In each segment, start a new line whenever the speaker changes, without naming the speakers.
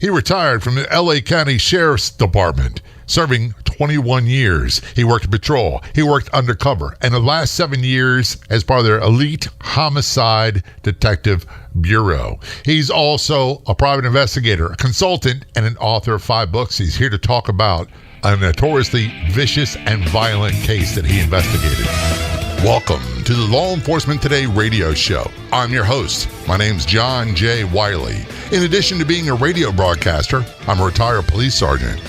He retired from the LA County Sheriff's Department, serving 21 years. He worked patrol. He worked undercover. And the last 7 years as part of their elite homicide detective bureau. He's also a private investigator, a consultant, and an author of 5 books. He's here to talk about a notoriously vicious and violent case that he investigated. Welcome to the Law Enforcement Today radio show. I'm your host. My name's John J. Wiley. In addition to being a radio broadcaster, I'm a retired police sergeant.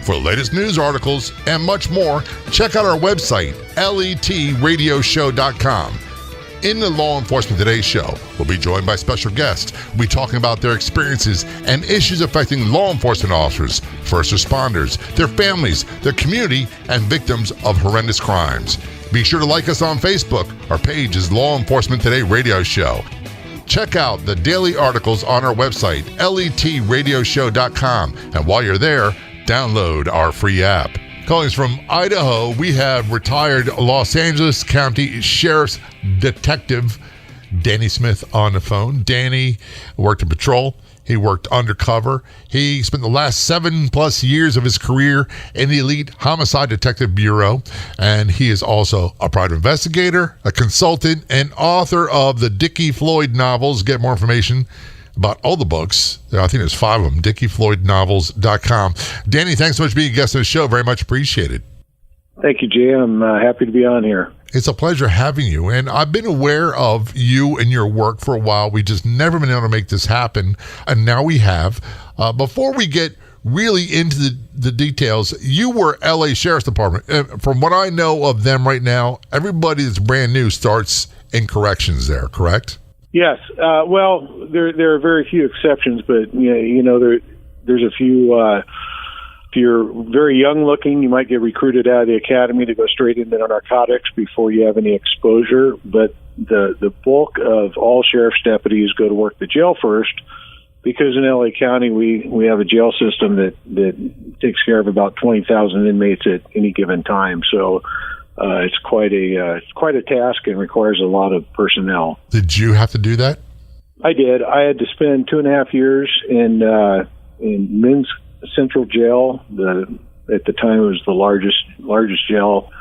For the latest news articles and much more, check out our website, letradioshow.com. In the Law Enforcement Today show, we'll be joined by special guests. We'll be talking about their experiences and issues affecting law enforcement officers, first responders, their families, their community, and victims of horrendous crimes. Be sure to like us on Facebook. Our page is Law Enforcement Today Radio Show. Check out the daily articles on our website, letradioshow.com. And while you're there, download our free app. Calling us from Idaho, we have retired Los Angeles County Sheriff's Detective Danny Smith on the phone. Danny worked in patrol. He worked undercover. He spent the last 7+ years of his career in the elite homicide detective bureau. And he is also a private investigator, a consultant, and author of the Dickie Floyd novels. Get more information about all the books. I think there's 5 of them, DickieFloydNovels.com. Danny, thanks so much for being a guest on the show. Very much appreciated.
Thank you, Jay. I'm happy to be on here.
It's a pleasure having you. And I've been aware of you and your work for a while. We just never been able to make this happen. And now we have. Before we get really into the details, you were LA Sheriff's Department. From what I know of them right now, everybody that's brand new starts in corrections there, correct?
Yes. Well, there are very few exceptions, but there's a few. If you're very young looking, you might get recruited out of the academy to go straight into narcotics before you have any exposure. But the bulk of all sheriff's deputies go to work the jail first, because in LA County we have a jail system that takes care of about 20,000 inmates at any given time. So it's quite a task and requires a lot of personnel.
Did you have to do that?
I did. I had to spend 2.5 years in men's Central Jail. At the time, it was the largest jail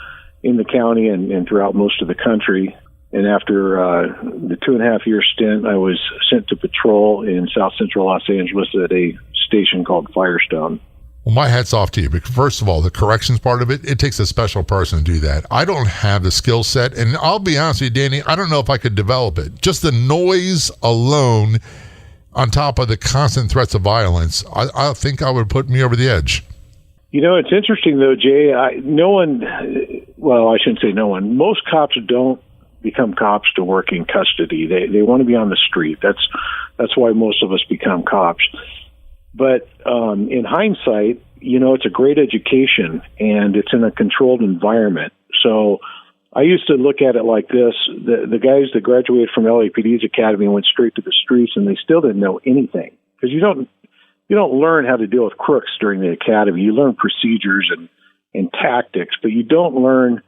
in the county and throughout most of the country. And after the 2.5-year stint, I was sent to patrol in South Central Los Angeles at a station called Firestone.
Well, my hat's off to you, because first of all, the corrections part of it takes a special person to do that. I don't have the skill set, and I'll be honest with you, Danny, I don't know if I could develop it. Just the noise alone, on top of the constant threats of violence, I think I would put me over the edge.
It's interesting, though, Jay. Most cops don't become cops to work in custody. They want to be on the street. That's why most of us become cops. But in hindsight, it's a great education, and it's in a controlled environment. So I used to look at it like this. The guys that graduated from LAPD's academy went straight to the streets, and they still didn't know anything. Because you don't learn how to deal with crooks during the academy. You learn procedures and tactics, but you don't learn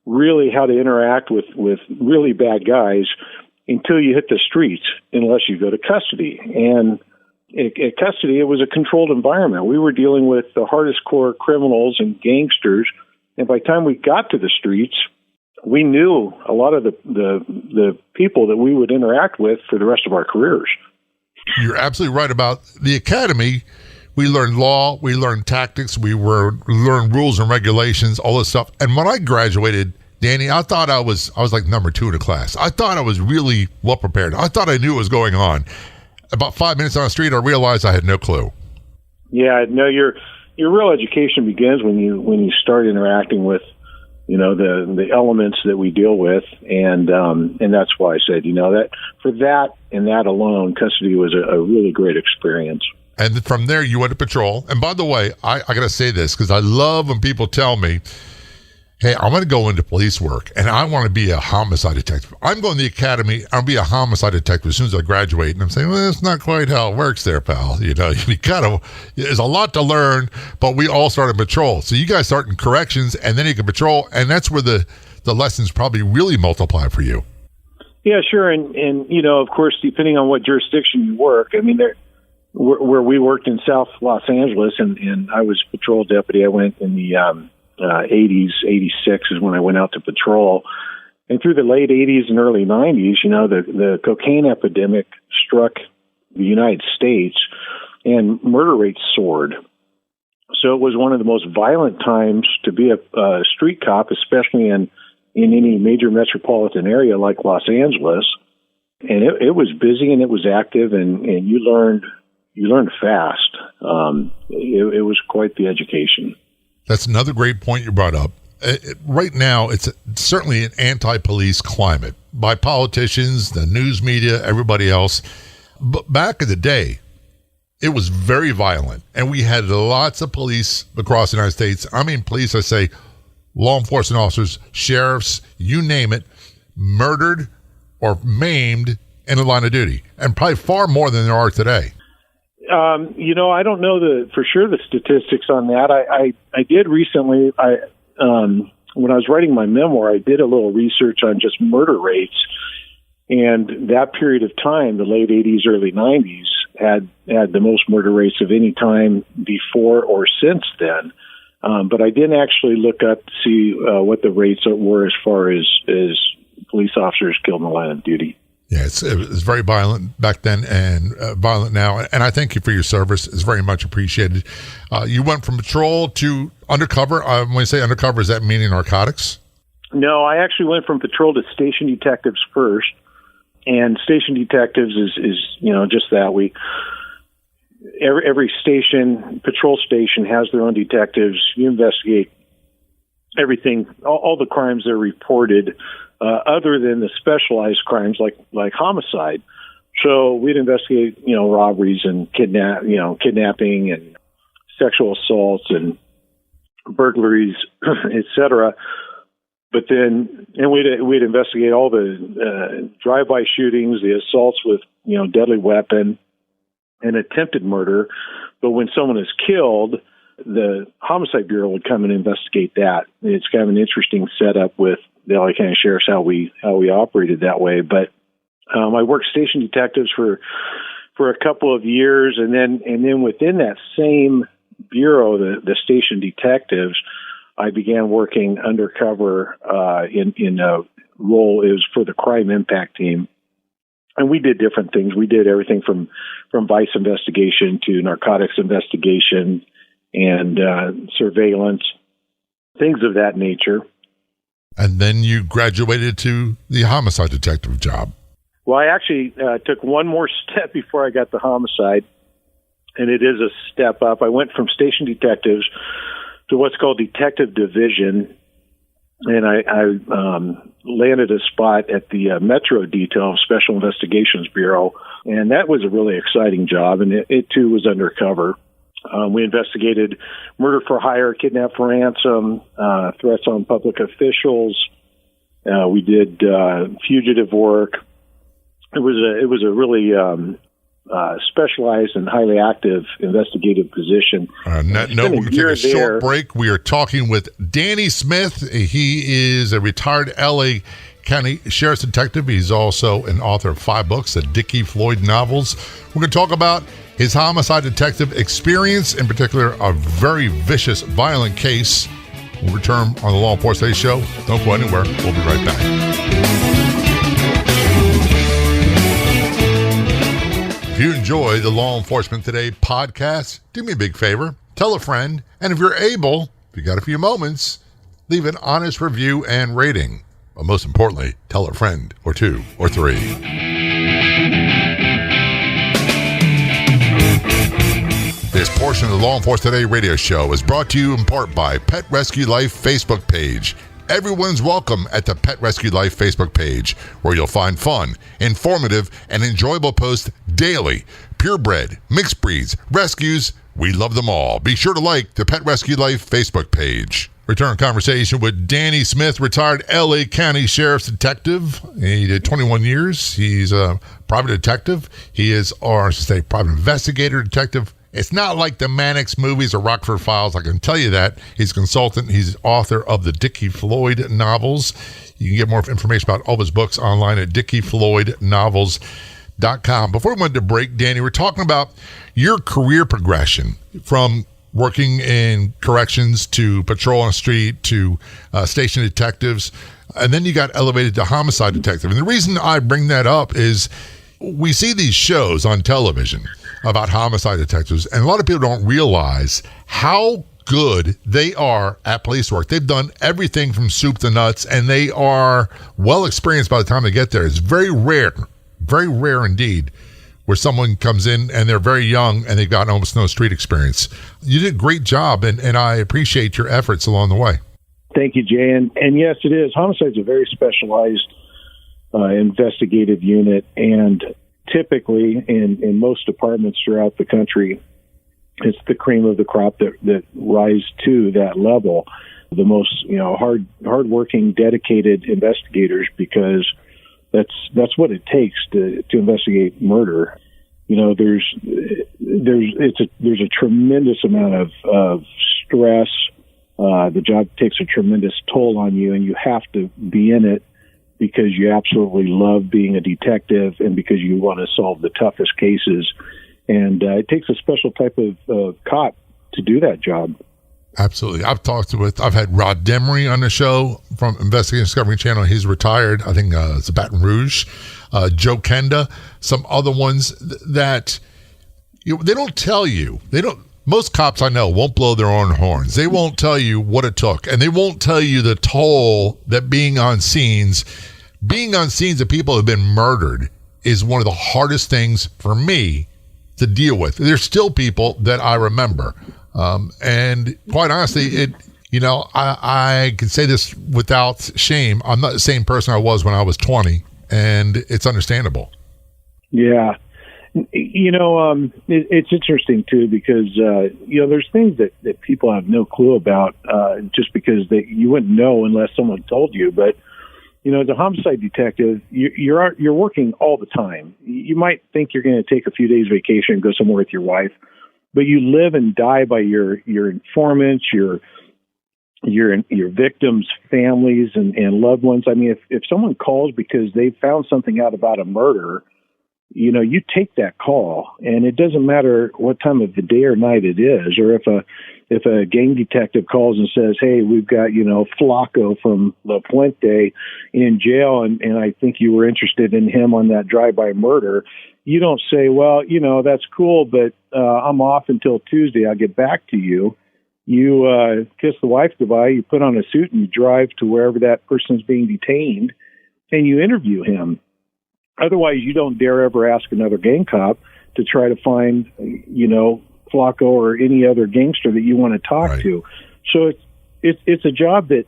really how to interact with really bad guys until you hit the streets, unless you go to custody. And at custody, it was a controlled environment. We were dealing with the hardest core criminals and gangsters, and by the time we got to the streets, we knew a lot of the people that we would interact with for the rest of our careers.
You're absolutely right about the academy. We learned law, we learned tactics, we learned rules and regulations, all this stuff. And when I graduated, Danny, I thought I was like number 2 in the class. I thought I was really well prepared. I thought I knew what was going on. About 5 minutes on the street, I realized I had no clue. Yeah, no, your real education begins when you start interacting with the elements that we deal with, and that's why I said, that for that and that alone, custody was a really great experience. And from there, you went to patrol. And by the way, I got to say this, because I love when people tell me, hey, I want to go into police work, and I want to be a homicide detective. I'm going to the academy. I'll be a homicide detective as soon as I graduate. And I'm saying, well, that's not quite how it works there, pal. There's a lot to learn, but we all start in patrol. So you guys start in corrections, and then you can patrol, and that's where the lessons probably really multiply for you.
Yeah, sure. And of course, depending on what jurisdiction you work, I mean, where we worked in South Los Angeles, and I was patrol deputy. I went in the 80s, 86 is when I went out to patrol. And through the late 80s and early 90s, the cocaine epidemic struck the United States, and murder rates soared. So it was one of the most violent times to be a street cop, especially in any major metropolitan area like Los Angeles. And it was busy and it was active, and you learned fast. It was quite the education.
That's another great point you brought up. Right now, it's certainly an anti-police climate by politicians, the news media, everybody else. But back in the day, it was very violent, and we had lots of police across the United States. I mean, police, I say, law enforcement officers, sheriffs, you name it, murdered or maimed in the line of duty, and probably far more than there are today.
I don't know for sure the statistics on that. I did recently. When I was writing my memoir, I did a little research on just murder rates, and that period of time, the late 80s, early 90s, had the most murder rates of any time before or since then. But I didn't actually look up to see what the rates were as far as police officers killed in the line of duty.
Yeah, it was very violent back then and violent now. And I thank you for your service. It's very much appreciated. You went from patrol to undercover. When you say undercover, does that mean narcotics?
No, I actually went from patrol to station detectives first. And station detectives is just that. Every station, patrol station, has their own detectives. You investigate everything, all the crimes that are reported, other than the specialized crimes like homicide. So we'd investigate, robberies and kidnapping and sexual assaults and burglaries, etc. But then, we'd investigate all the drive-by shootings, the assaults with deadly weapon, and attempted murder. But when someone is killed, the Homicide Bureau would come and investigate that. It's kind of an interesting setup with the LA County Sheriff's how we operated that way. But I worked station detectives for a couple of years, and then within that same bureau, the station detectives, I began working undercover in a role. It was for the crime impact team. And we did different things. We did everything from vice investigation to narcotics investigation and surveillance, things of that nature.
And then you graduated to the homicide detective job.
Well, I actually took one more step before I got the homicide, and it is a step up. I went from station detectives to what's called detective division, and I landed a spot at the Metro Detail Special Investigations Bureau, and that was a really exciting job, and it too was undercover. We investigated murder for hire, kidnap for ransom, threats on public officials. We did fugitive work. It was a really specialized and highly active investigative position.
On that note, we're going to take a short break. We are talking with Danny Smith. He is a retired LA County Sheriff's Detective. He's also an author of 5 books, the Dickie Floyd novels. We're going to talk about his homicide detective experience, in particular, a very vicious, violent case. We'll return on the Law Enforcement Today show. Don't go anywhere. We'll be right back. If you enjoy the Law Enforcement Today podcast, do me a big favor. Tell a friend. And if you're able, if you got a few moments, leave an honest review and rating. But most importantly, tell a friend or 2 or 3. This portion of the Law Enforcement Today radio show is brought to you in part by Pet Rescue Life Facebook page. Everyone's welcome at the Pet Rescue Life Facebook page, where you'll find fun, informative, and enjoyable posts daily. Purebred, mixed breeds, rescues, we love them all. Be sure to like the Pet Rescue Life Facebook page. Return conversation with Danny Smith, retired LA County Sheriff's Detective. He did 21 years. He's a private detective. He is, or I should say, private investigator detective. It's not like the Mannix movies or Rockford Files, I can tell you that. He's a consultant. He's author of the Dickie Floyd novels. You can get more information about all of his books online at dickiefloydnovels.com. homicidedetectives.com. Before we went to break, Danny, we're talking about your career progression from working in corrections to patrol on the street to station detectives, and then you got elevated to homicide detective. And the reason I bring that up is we see these shows on television about homicide detectives, and a lot of people don't realize how good they are at police work. They've done everything from soup to nuts, and they are well experienced by the time they get there. It's very rare indeed, where someone comes in and they're very young and they've got almost no street experience. You did a great job, and I appreciate your efforts along the way.
Thank you, Jay. And yes, it is. Homicide is a very specialized investigative unit, and typically in most departments throughout the country, it's the cream of the crop that rise to that level. The most hardworking, dedicated investigators, because that's what it takes to investigate murder. There's a tremendous amount of stress. The job takes a tremendous toll on you, and you have to be in it because you absolutely love being a detective and because you want to solve the toughest cases. And it takes a special type of cop to do that job.
Absolutely. I've had Rod Demery on the show from Investigating Discovery Channel. He's retired. I think it's Baton Rouge. Joe Kenda, some other ones that they don't tell you. Most cops I know won't blow their own horns. They won't tell you what it took, and they won't tell you the toll that being on scenes of people who have been murdered is one of the hardest things for me to deal with. There's still people that I remember. And quite honestly, I can say this without shame. I'm not the same person I was when I was 20, and it's understandable. Yeah.
It's interesting too, because, there's things that people have no clue about, just because you wouldn't know unless someone told you. But, as a homicide detective, you're working all the time. You might think you're going to take a few days vacation and go somewhere with your wife, but you live and die by your informants, your victims' families and loved ones. I mean, if someone calls because they found something out about a murder, you take that call, and it doesn't matter what time of the day or night it is. Or if a gang detective calls and says, "Hey, we've got Flacco from La Puente in jail, and I think you were interested in him on that drive-by murder," you don't say, "Well, that's cool, but I'm off until Tuesday. I'll get back to you." You kiss the wife goodbye, you put on a suit, and you drive to wherever that person's being detained, and you interview him. Otherwise, you don't dare ever ask another gang cop to try to find, Flacco or any other gangster that you want to talk to. So it's a job that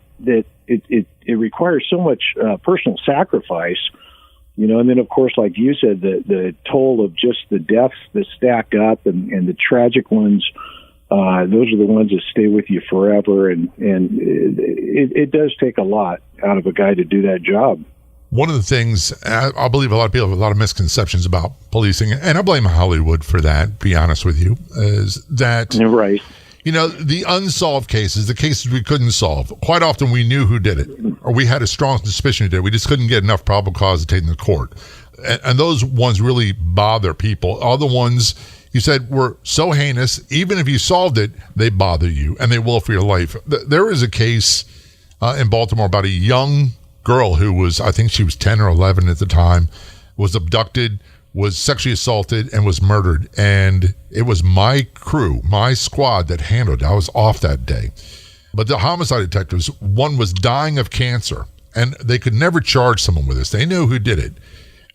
it requires so much personal sacrifice, and then of course, like you said, the toll of just the deaths that stack up and the tragic ones. Those are the ones that stay with you forever, and it does take a lot out of a guy to do that job.
One of the things, I believe a lot of people have a lot of misconceptions about policing, and I blame Hollywood for that, to be honest with you, is that,
right.
The unsolved cases, the cases we couldn't solve, quite often we knew who did it, or we had a strong suspicion who did it. We just couldn't get enough probable cause to take them to court. And those ones really bother people. Other ones, you said, were so heinous, even if you solved it, they bother you, and they will for your life. There is a case in Baltimore about a young girl who was, I think she was 10 or 11 at the time, was abducted, was sexually assaulted, and was murdered. And it was my crew, my squad that handled it. I was off that day. But the homicide detectives, one was dying of cancer, and they could never charge someone with this. They knew who did it.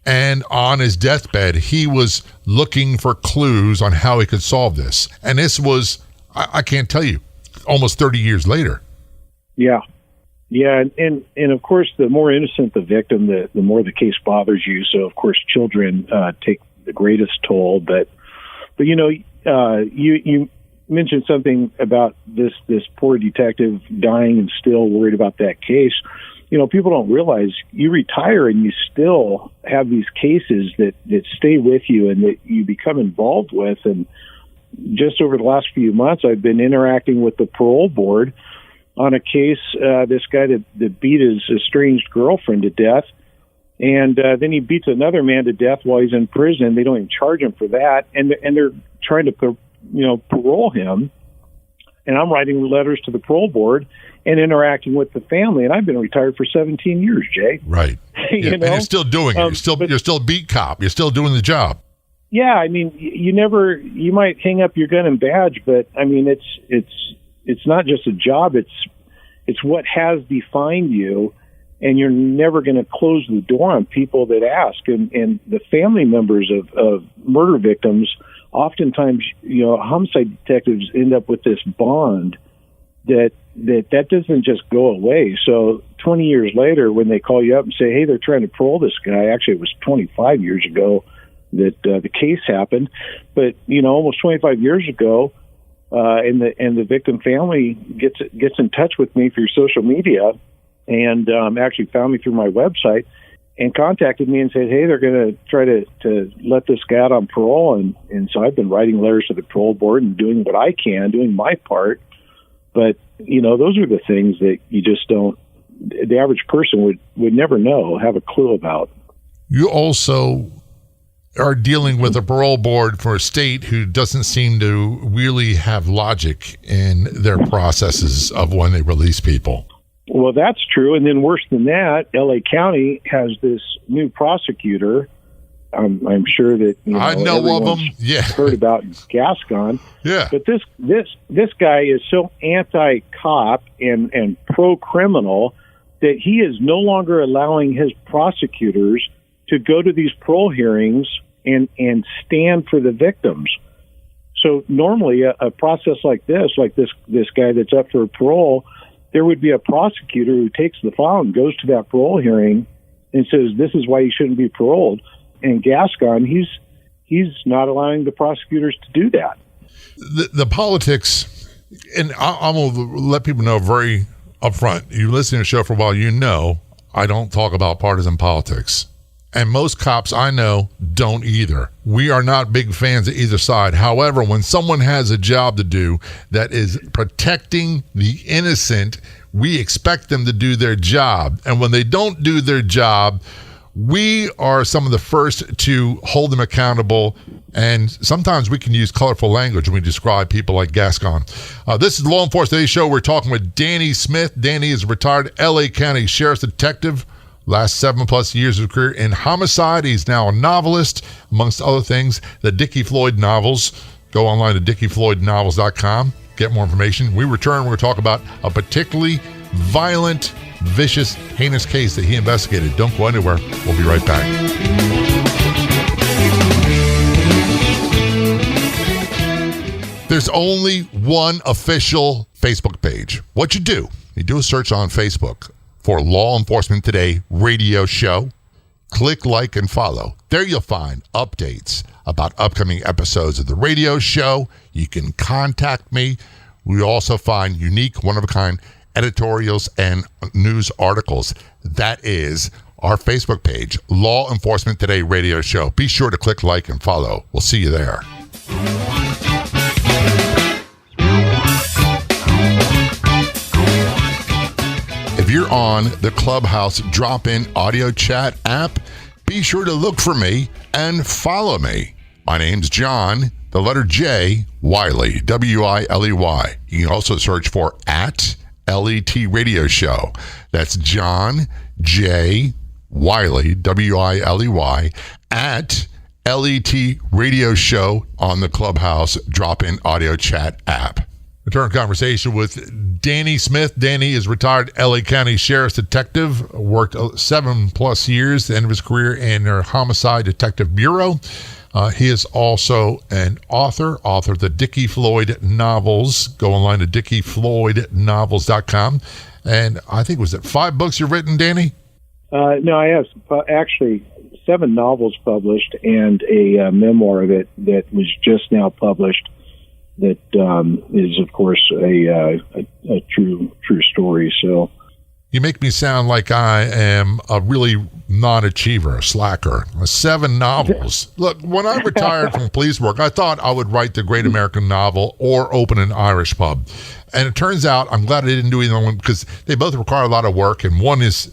And on his deathbed, he was looking for clues on how he could solve this. And this was, I can't tell you, almost 30 years later.
Yeah. Yeah, and of course, the more innocent the victim, the more the case bothers you. So, of course, children take the greatest toll. But you mentioned something about this poor detective dying and still worried about that case. People don't realize you retire and you still have these cases that stay with you and that you become involved with. And just over the last few months, I've been interacting with the parole board on a case, this guy that beat his estranged girlfriend to death. And then he beats another man to death while he's in prison. They don't even charge him for that. And they're trying to, parole him. And I'm writing letters to the parole board and interacting with the family. And I've been retired for 17 years, Jay.
Right.
You
know? And you're still doing it. You're still a beat cop. You're still doing the job.
Yeah. I mean, you might hang up your gun and badge, but I mean, it's not just a job. It's what has defined you. And you're never going to close the door on people that ask. And the family members of murder victims, oftentimes, homicide detectives end up with this bond that doesn't just go away. So 20 years later, when they call you up and say, hey, they're trying to parole this guy, actually it was 25 years ago that the case happened. But, almost 25 years ago, and the victim family gets in touch with me through social media, and actually found me through my website and contacted me and said, hey, they're going to try to let this guy out on parole. And so I've been writing letters to the parole board and doing what I can, doing my part. But, those are the things that you just don't, the average person would never know, have a clue about.
You also are dealing with a parole board for a state who doesn't seem to really have logic in their processes of when they release people.
Well, that's true. And then worse than that, L.A. County has this new prosecutor. I'm sure that
I know of him. Yeah,
heard about Gascon.
Yeah,
but this guy is so anti-cop and pro-criminal that he is no longer allowing his prosecutors to go to these parole hearings and stand for the victims. So normally, a process like this guy that's up for parole, there would be a prosecutor who takes the file and goes to that parole hearing and says, this is why you shouldn't be paroled. And Gascon, he's not allowing the prosecutors to do that.
The politics, and I'm going to let people know very upfront. You listen to the show for a while, I don't talk about partisan politics. And most cops I know don't either. We are not big fans of either side. However, when someone has a job to do that is protecting the innocent, we expect them to do their job. And when they don't do their job, we are some of the first to hold them accountable. And sometimes we can use colorful language when we describe people like Gascon. This is the Law Enforcement Today Show. We're talking with Danny Smith. Danny is a retired L.A. County Sheriff's Detective. Last 7+ years of career in homicide. He's now a novelist, amongst other things, the Dickie Floyd novels. Go online to dickiefloydnovels.com. Get more information. We return. We're going to talk about a particularly violent, vicious, heinous case that he investigated. Don't go anywhere. We'll be right back. There's only one official Facebook page. What you do a search on Facebook for Law Enforcement Today radio show. Click like and follow. There you'll find updates about upcoming episodes of the radio show. You can contact me. We also find unique, one-of-a-kind editorials and news articles. That is our Facebook page, Law Enforcement Today radio show. Be sure to click like and follow. We'll see you there. If you're on the Clubhouse drop-in audio chat app, be sure to look for me and follow me. My name's John, the letter J, Wiley, W-I-L-E-Y. You can also search for @LET Radio Show. That's John J. Wiley, W-I-L-E-Y, @LET Radio Show on the Clubhouse drop-in audio chat app. Return conversation with Danny Smith. Danny is retired L.A. County Sheriff's Detective, worked 7+ years, the end of his career in their Homicide Detective Bureau. He is also an author of the Dickie Floyd novels. Go online to dickiefloydnovels.com. And I think, was it 5 books you've written, Danny?
No, I have actually 7 novels published and a memoir that was just now published. That is, of course, a true story. So
You make me sound like I am a really non-achiever, a slacker. 7 novels. Look, when I retired from police work, I thought I would write the great American novel or open an Irish pub. And it turns out I'm glad I didn't do either one because they both require a lot of work. And one is,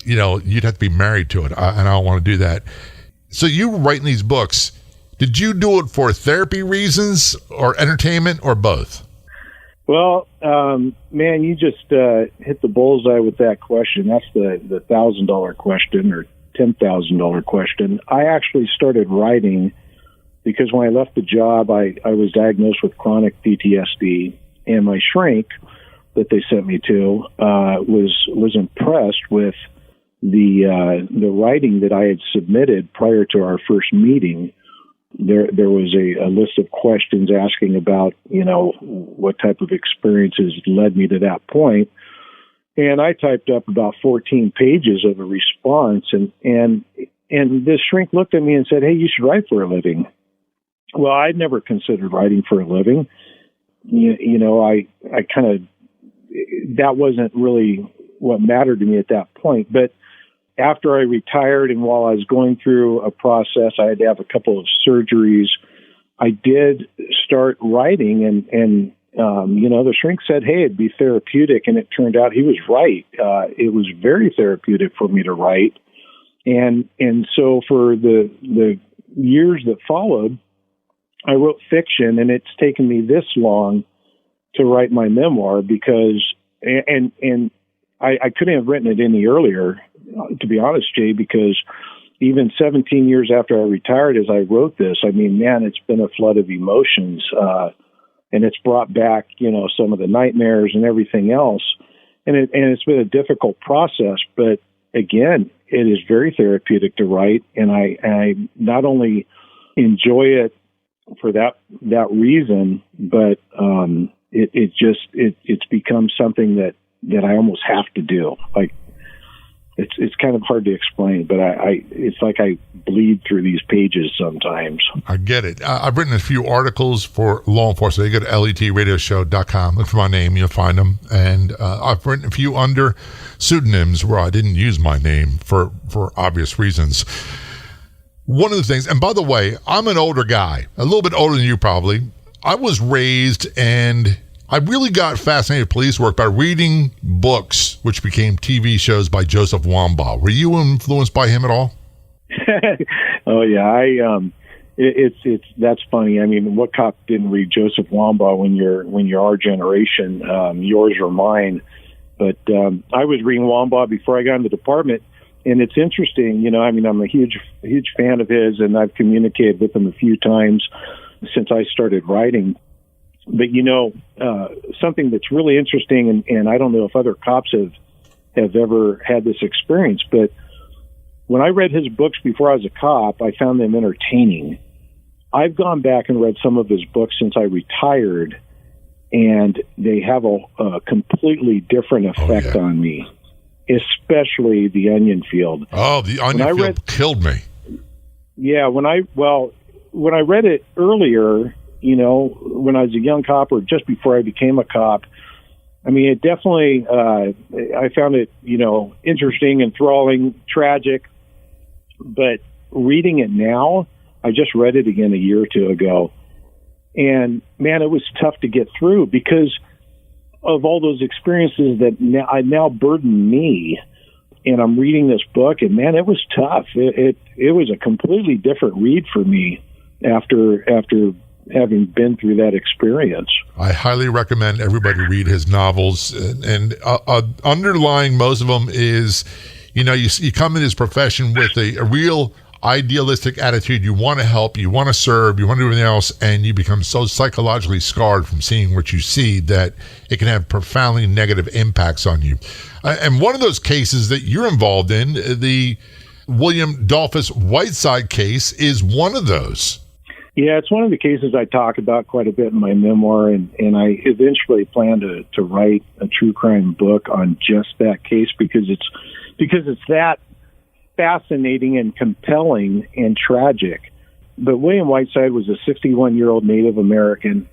you'd have to be married to it. And I don't want to do that. So you were writing these books. Did you do it for therapy reasons or entertainment or both?
Well, man, you just hit the bullseye with that question. That's the $1,000 question or $10,000 question. I actually started writing because when I left the job, I was diagnosed with chronic PTSD, and my shrink that they sent me to was impressed with the writing that I had submitted prior to our first meeting. There was a list of questions asking about, what type of experiences led me to that point. And I typed up about 14 pages of a response. And this shrink looked at me and said, "Hey, you should write for a living." Well, I'd never considered writing for a living. I kind of, that wasn't really what mattered to me at that point. But after I retired and while I was going through a process, I had to have a couple of surgeries. I did start writing and the shrink said, "Hey, it'd be therapeutic." And it turned out he was right. It was very therapeutic for me to write. And so for the years that followed, I wrote fiction, and it's taken me this long to write my memoir because, and I couldn't have written it any earlier, to be honest, Jay, because even 17 years after I retired, as I wrote this, I mean, man, it's been a flood of emotions, and it's brought back, some of the nightmares and everything else. And it's been a difficult process, but again, it is very therapeutic to write. And I not only enjoy it for that reason, but, it's become something that I almost have to do. Like, it's kind of hard to explain, but it's like I bleed through these pages sometimes.
I get it. I've written a few articles for law enforcement. You go to letradioshow.com, look for my name, you'll find them. And I've written a few under pseudonyms where I didn't use my name for obvious reasons. One of the things, and by the way, I'm an older guy, a little bit older than you probably. I was raised and I really got fascinated with police work by reading books, which became TV shows by Joseph Wambaugh. Were you influenced by him at all?
Oh yeah, that's funny. I mean, what cop didn't read Joseph Wambaugh when you're our generation, yours or mine? But I was reading Wambaugh before I got in the department, and it's interesting. I'm a huge fan of his, and I've communicated with him a few times since I started writing. But something that's really interesting, and I don't know if other cops have ever had this experience, but when I read his books before I was a cop, I found them entertaining. I've gone back and read some of his books since I retired, and they have a completely different effect on me, especially The Onion Field.
Oh, The Onion Field killed me.
Yeah, when I read it earlier, when I was a young cop or just before I became a cop, I mean, it definitely, I found it, interesting, enthralling, tragic. But reading it now, I just read it again a year or two ago. And man, it was tough to get through because of all those experiences that now burden me. And I'm reading this book, and man, it was tough. It was a completely different read for me after having been through that experience. I
highly recommend everybody read his novels, and underlying most of them is, you come in this profession with a real idealistic attitude. You want to help, you want to serve, you want to do everything else, and you become so psychologically scarred from seeing what you see that it can have profoundly negative impacts on you. And one of those cases that you're involved in, the William Dolphus Whiteside case, is one of those.
Yeah, it's one of the cases I talk about quite a bit in my memoir, and I eventually plan to write a true crime book on just that case because it's that fascinating and compelling and tragic. But William Whiteside was a 61-year-old Native American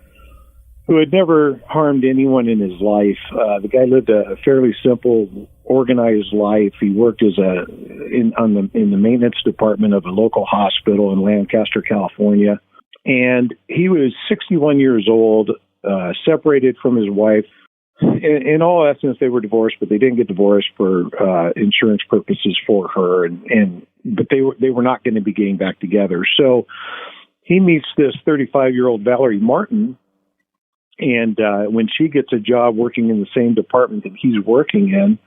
who had never harmed anyone in his life. The guy lived a fairly simple, organized life. He worked as in the maintenance department of a local hospital in Lancaster, California. And he was 61 years old, separated from his wife. In all essence, they were divorced, but they didn't get divorced for insurance purposes for her. But they were not going to be getting back together. So he meets this 35-year-old Valerie Martin, and when she gets a job working in the same department that he's working in,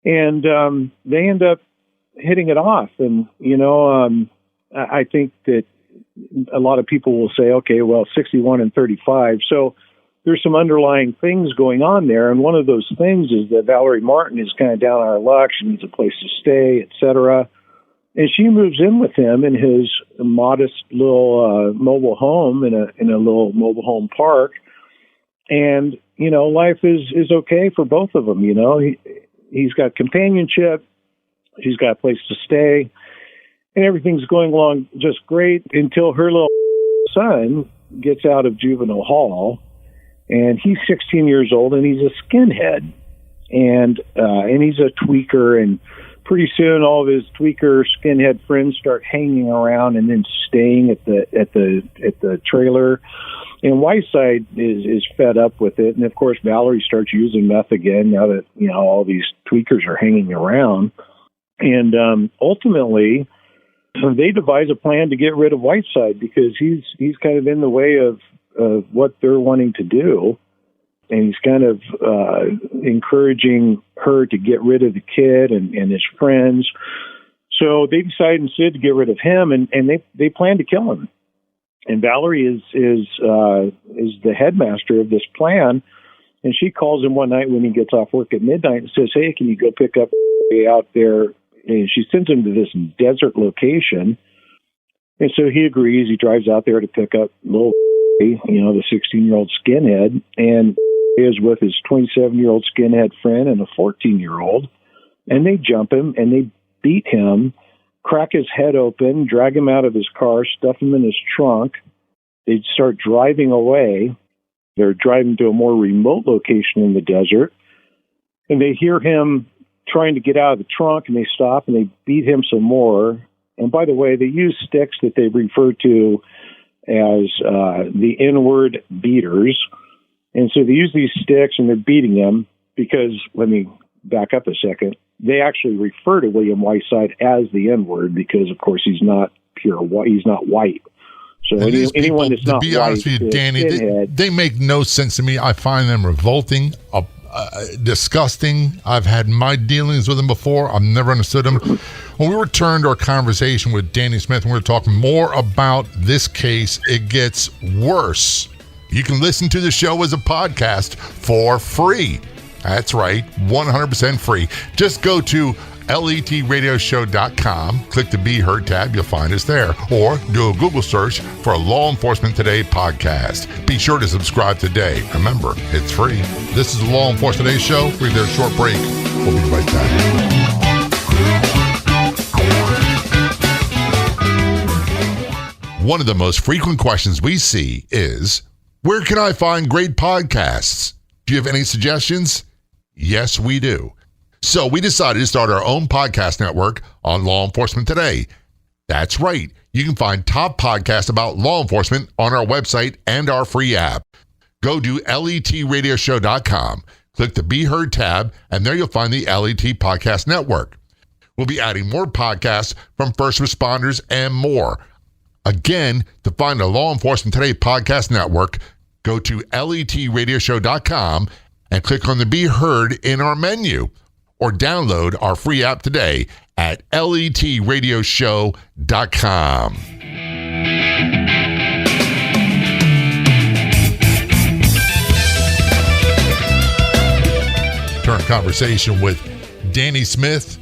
and they end up hitting it off. And I think that a lot of people will say, okay, well, 61 and 35. So there's some underlying things going on there. And one of those things is that Valerie Martin is kind of down on her luck. She needs a place to stay, et cetera. And she moves in with him in his modest little mobile home in a little mobile home park. And, life is okay for both of them. He's got companionship. She's got a place to stay. And everything's going along just great until her little son gets out of juvenile hall. And he's 16 years old, and he's a skinhead. And he's a tweaker. And pretty soon all of his tweaker skinhead friends start hanging around and then staying at the trailer. And Whiteside is fed up with it. And, of course, Valerie starts using meth again now that, all these tweakers are hanging around. And ultimately, they devise a plan to get rid of Whiteside because he's kind of in the way of what they're wanting to do. And he's kind of encouraging her to get rid of the kid and his friends. So they decide instead to get rid of him, and they plan to kill him. And Valerie is the headmaster of this plan, and she calls him one night when he gets off work at midnight and says, "Hey, can you go pick up out there?" And she sends him to this desert location. And so he agrees. He drives out there to pick up little, the 16-yearold skinhead, and is with his 27-year-old skinhead friend and a 14-year-old. And they jump him and they beat him, crack his head open, drag him out of his car, stuff him in his trunk. They start driving away. They're driving to a more remote location in the desert. And they hear him trying to get out of the trunk, and they stop and they beat him some more. And by the way, they use sticks that they refer to as the N-word beaters. And so they use these sticks and they're beating him because, let me back up a second, they actually refer to William Whiteside as the N-word because, of course, he's not pure white. He's not white. So anyone that's not white, to be honest with you, Danny,
they make no sense to me. I find them revolting, disgusting. I've had my dealings with them before. I've never understood them. When we returned to our conversation with Danny Smith, and we were talking more about this case, it gets worse. You can listen to the show as a podcast for free. That's right, 100% free. Just go to letradioshow.com, click the Be Heard tab, you'll find us there. Or do a Google search for Law Enforcement Today podcast. Be sure to subscribe today. Remember, it's free. This is the Law Enforcement Today show. We're there a short break. We'll be right back. One of the most frequent questions we see is, where can I find great podcasts? Do you have any suggestions? Yes, we do. So we decided to start our own podcast network on Law Enforcement Today. That's right. You can find top podcasts about law enforcement on our website and our free app. Go to letradioshow.com, click the Be Heard tab, and there you'll find the LET Podcast Network. We'll be adding more podcasts from first responders and more. Again, to find the Law Enforcement Today Podcast Network, go to letradioshow.com and click on the Be Heard in our menu, or download our free app today at letradioshow.com. Turn conversation with Danny Smith.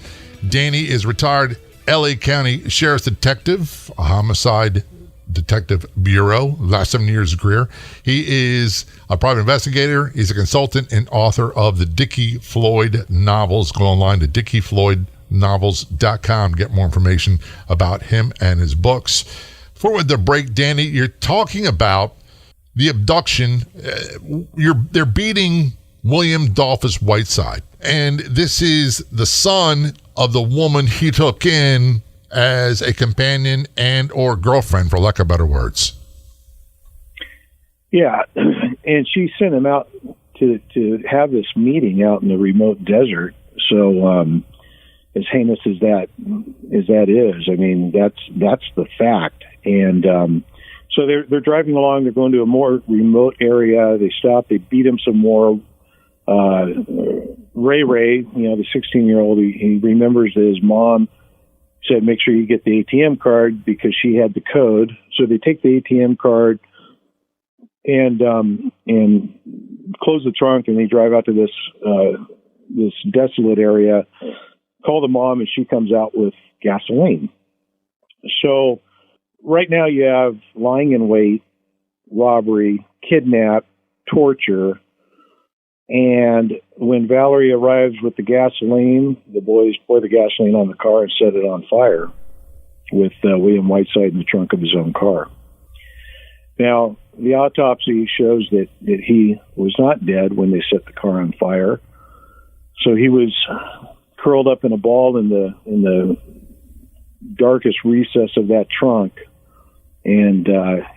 Danny is retired LA County Sheriff's Detective, a homicide detective bureau, last 7 years of career. He is a private investigator. He's a consultant and author of the Dickie Floyd novels. Go online to dickiefloydnovels.com to get more information about him and his books. Before the break, Danny, you're talking about the abduction, they're beating William Dolphus Whiteside. And this is the son of the woman he took in as a companion and or girlfriend, for lack of better words.
Yeah, and she sent him out to have this meeting out in the remote desert. So as heinous as that is, I mean, that's the fact. And so they're driving along. They're going to a more remote area. They stop. They beat him some more. Ray, the 16-year-old, he remembers that his mom said, make sure you get the ATM card because she had the code. So they take the ATM card and close the trunk, and they drive out to this desolate area, call the mom, and she comes out with gasoline. So right now you have lying in wait, robbery, kidnap, torture. And when Valerie arrives with the gasoline, the boys pour the gasoline on the car and set it on fire with William Whiteside in the trunk of his own car. Now, the autopsy shows that he was not dead when they set the car on fire. So he was curled up in a ball in the darkest recess of that trunk, and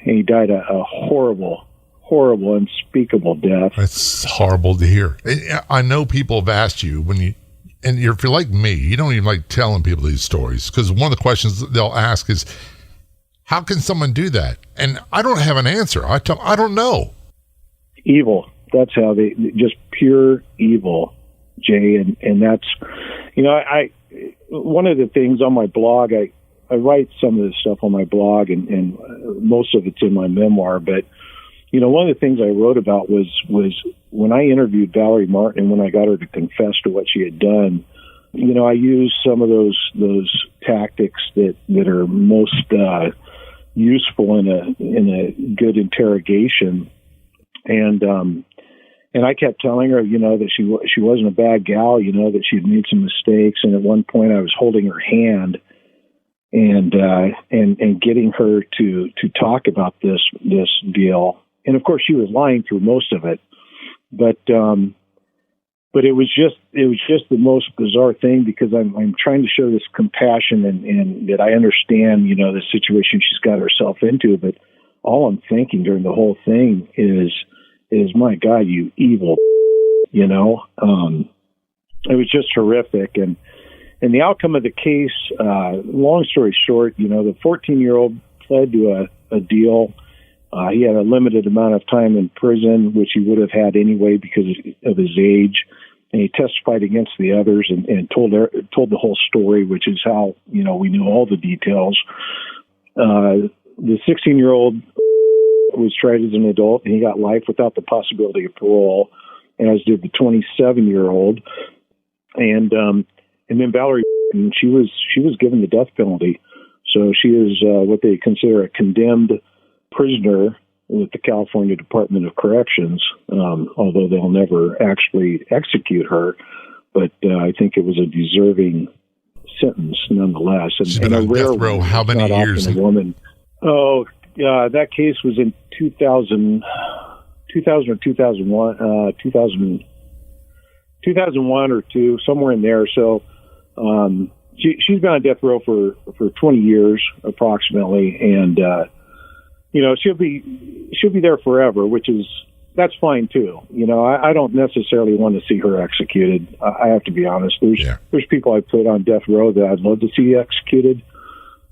he died a horrible, unspeakable death.
That's horrible to hear. I know people have asked you if you're like me, you don't even like telling people these stories, because one of the questions they'll ask is, how can someone do that? And I don't have an answer. I don't know.
Evil. That's how they, just pure evil, Jay. And that's, I one of the things on my blog, I write some of this stuff on my blog, and most of it's in my memoir, but one of the things I wrote about was when I interviewed Valerie Martin, when I got her to confess to what she had done, I used some of those tactics that are most useful in a good interrogation. And I kept telling her, that she wasn't a bad gal, that she had made some mistakes. And at one point I was holding her hand and getting her to talk about this deal. And of course, she was lying through most of it, but it was just the most bizarre thing, because I'm trying to show this compassion and that I understand, the situation she's got herself into. But all I'm thinking during the whole thing is my God, you evil, it was just horrific. And the outcome of the case, long story short, the 14-year-old pled to a deal. He had a limited amount of time in prison, which he would have had anyway because of his age. And he testified against the others and told the whole story, which is how, we knew all the details. The 16-year-old was tried as an adult, and he got life without the possibility of parole, as did the 27-year-old. And then Valerie, she was given the death penalty. So she is what they consider a condemned prisoner with the California Department of Corrections, although they'll never actually execute her. But I think it was a deserving sentence nonetheless.
She's been on death row how many years?
A woman. Oh, that case was in 2000 or 2001, 2001 or 2, somewhere in there. So she's been on death row for 20 years approximately, and she'll be there forever, that's fine too. I don't necessarily want to see her executed. I have to be honest. There's people I put on death row that I'd love to see executed,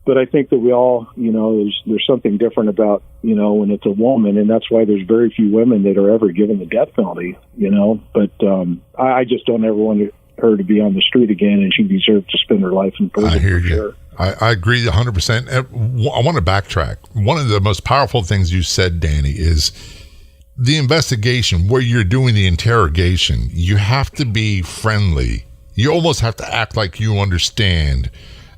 but I think that we all, there's something different about, when it's a woman, and that's why there's very few women that are ever given the death penalty, but I just don't ever want her to be on the street again, and she deserves to spend her life in prison.
I hear you.
Sure.
I agree 100%. I want to backtrack. One of the most powerful things you said, Danny, is the investigation where you're doing the interrogation. You have to be friendly. You almost have to act like you understand,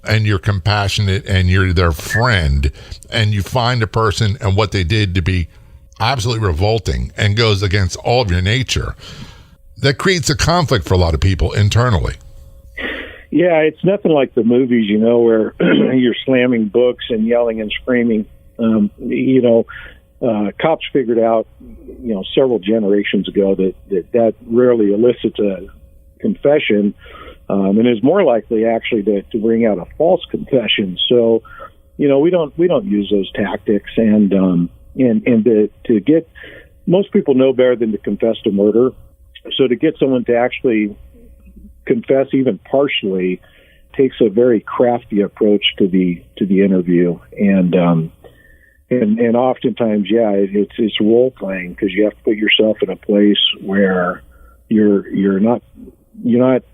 and you're compassionate, and you're their friend, and you find a person and what they did to be absolutely revolting and goes against all of your nature. That creates a conflict for a lot of people internally.
Yeah, it's nothing like the movies, where you're slamming books and yelling and screaming. cops figured out, several generations ago that rarely elicits a confession, and is more likely actually to bring out a false confession. So, we don't use those tactics, and to get, most people know better than to confess to murder. So to get someone to actually confess even partially takes a very crafty approach to the interview, and oftentimes, it's role playing, because you have to put yourself in a place where you're not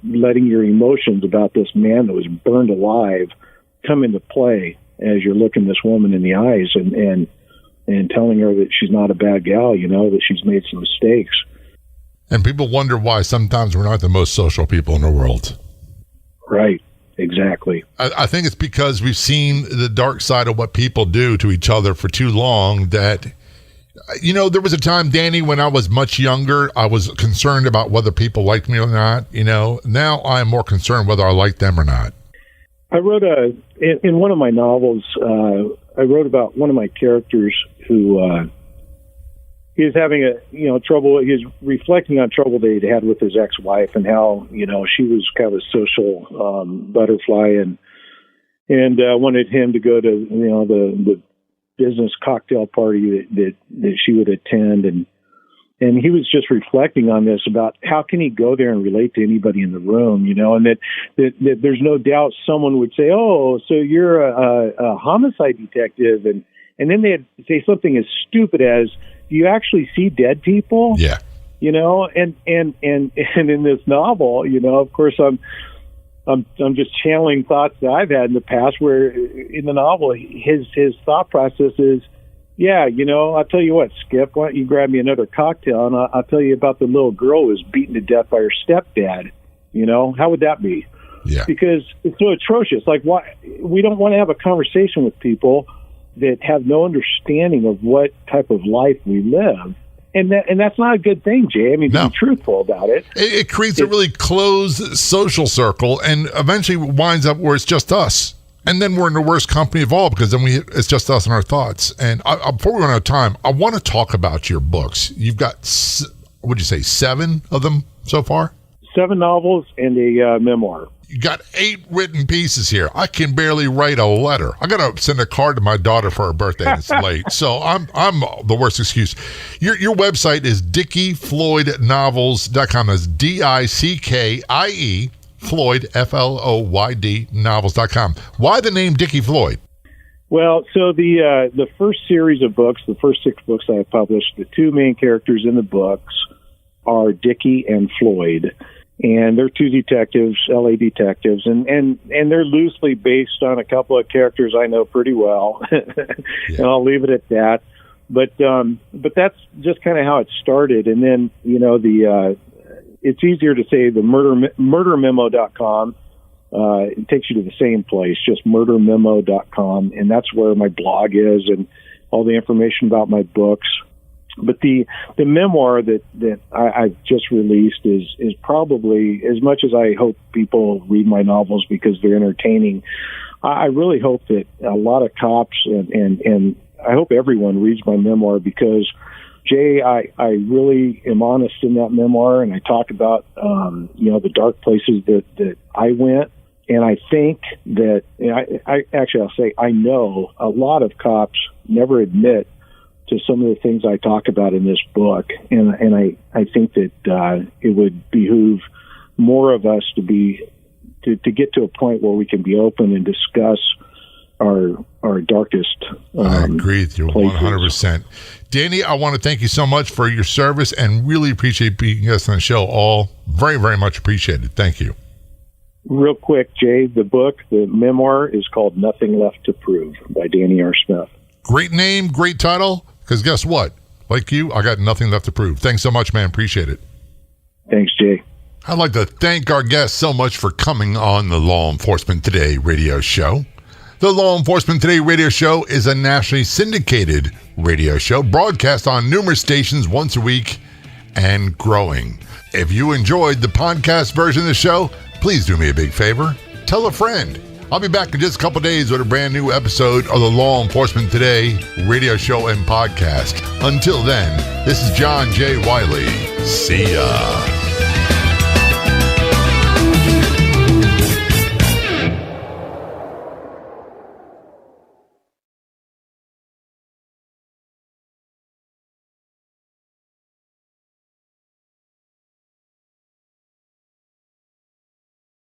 letting your emotions about this man that was burned alive come into play as you're looking this woman in the eyes and telling her that she's not a bad gal, that she's made some mistakes.
And people wonder why sometimes we're not the most social people in the world.
Right. Exactly.
I think it's because we've seen the dark side of what people do to each other for too long that, there was a time, Danny, when I was much younger, I was concerned about whether people liked me or not. Now I'm more concerned whether I like them or not.
I wrote in one of my novels, I wrote about one of my characters who, he was having trouble. He was reflecting on trouble that he'd had with his ex-wife, and how, she was kind of a social butterfly, and wanted him to go to, the business cocktail party that she would attend. And he was just reflecting on this, about how can he go there and relate to anybody in the room, and that there's no doubt someone would say, "Oh, so you're a homicide detective." And then they'd say something as stupid as, "Do you actually see dead people?"
Yeah.
And in this novel, of course, I'm just channeling thoughts that I've had in the past, where in the novel, his thought process is, I'll tell you what, Skip, why don't you grab me another cocktail, and I'll tell you about the little girl who was beaten to death by her stepdad. How would that be?
Yeah.
Because it's so atrocious. Like, why we don't want to have a conversation with people that have no understanding of what type of life we live. And that's not a good thing, Jay. I mean, to be truthful about it.
It creates a really closed social circle, and eventually winds up where it's just us. And then we're in the worst company of all, because then it's just us and our thoughts. And before we run out of time, I want to talk about your books. You've got, what'd you say, 7 of them so far? 7 novels and a memoir. You got 8 written pieces here. I can barely write a letter. I got to send a card to my daughter for her birthday, and it's late. So I'm the worst excuse. Your website is DickieFloydNovels.com. That's DICKIE Floyd, FLOYD novels.com. Why the name Dickie Floyd? Well, so the first series of books, the first 6 books I published, the 2 main characters in the books are Dickie and Floyd. And they're 2 detectives, LA detectives, and they're loosely based on a couple of characters I know pretty well, and I'll leave it at that. But that's just kind of how it started. And then it's easier to say the murdermemo.com. It takes you to the same place, just murdermemo.com, and that's where my blog is and all the information about my books. But the memoir that I've just released is probably, as much as I hope people read my novels because they're entertaining, I really hope that a lot of cops and I hope everyone reads my memoir, because, Jay, I really am honest in that memoir, and I talk about the dark places that I went. And I think that I'll say I know a lot of cops never admit to some of the things I talk about in this book, and I think that it would behoove more of us to get to a point where we can be open and discuss our darkest. I agree with you 100%. Danny, I want to thank you so much for your service, and really appreciate being guest on the show. All very, very much appreciated. Thank you. Real quick, Jay, the memoir is called Nothing Left to Prove by Danny R. Smith. Great name, great title. Because guess what? Like you, I got nothing left to prove. Thanks so much, man. Appreciate it. Thanks, Jay. I'd like to thank our guest so much for coming on the Law Enforcement Today radio show. The Law Enforcement Today radio show is a nationally syndicated radio show broadcast on numerous stations once a week and growing. If you enjoyed the podcast version of the show, please do me a big favor. Tell a friend. I'll be back in just a couple days with a brand new episode of the Law Enforcement Today radio show and podcast. Until then, this is John J. Wiley. See ya.